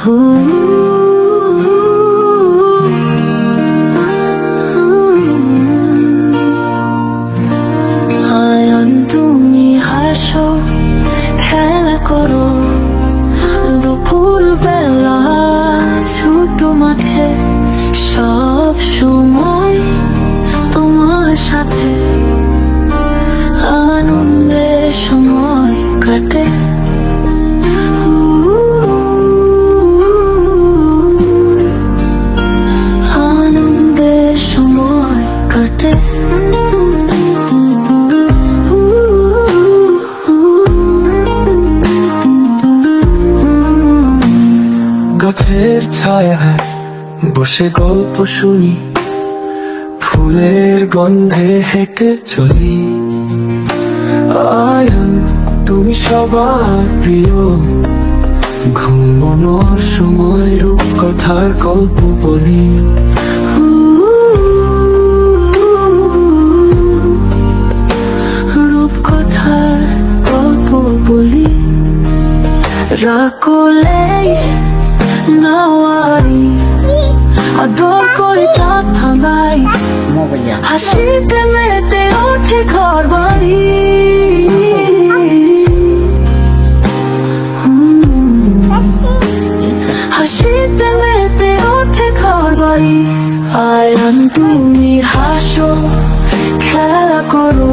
আয়ান তুমি হাসো, খেলা করো দুপুর বেলা ছোট মাঠে, সব সময় তোমার সাথে আনন্দের সময় কাটে। আনন্দের সময় কাটে। গাছের ছায়ায় বসে গল্প শুনি, ফুলের গন্ধে হেঁটে চলি। আয়ান তুমি সবার প্রিয়, ঘুমানোর সময় রূপকথার গল্প বলি। রূপকথার গল্প বলি। রাখলে নাওয়াই আদর করে তাক ভাঙাই, হাসিতে মেতে ওঠে ঘর বাড়ি। হাসিতে মেতে ওঠে ঘর বাড়ি। আয়ান তুমি হাসো, খেলা করো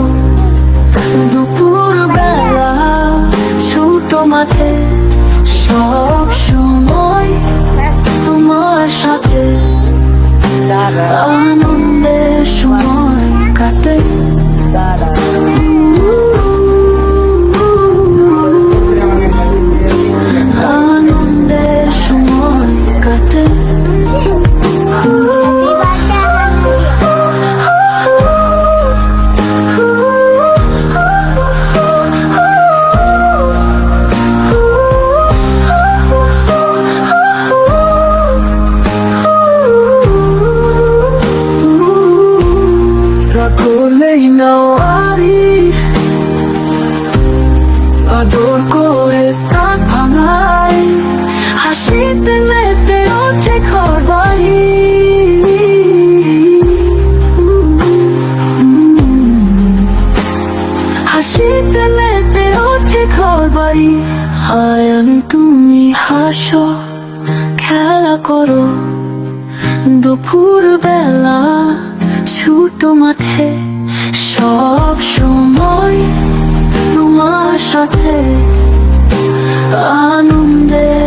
দুপুর বেলা ছোট মাঠে, সব সময় তোমার সাথে আনন্দের সময় কাটে। আনন্দের সময় কাটে। রাখলেই নাওয়ারি আদর করে তাক ভাঙাই, হাসিতে মেতে ওঠে ঘর বাড়ি। হাসিতে মেতে ওঠে ঘর বাড়ি। আয়ান তুমি হাসো, খেলা করো দুপুর বেলা ছোট মাঠে, সব সময় তোমার সাথে আনন্দের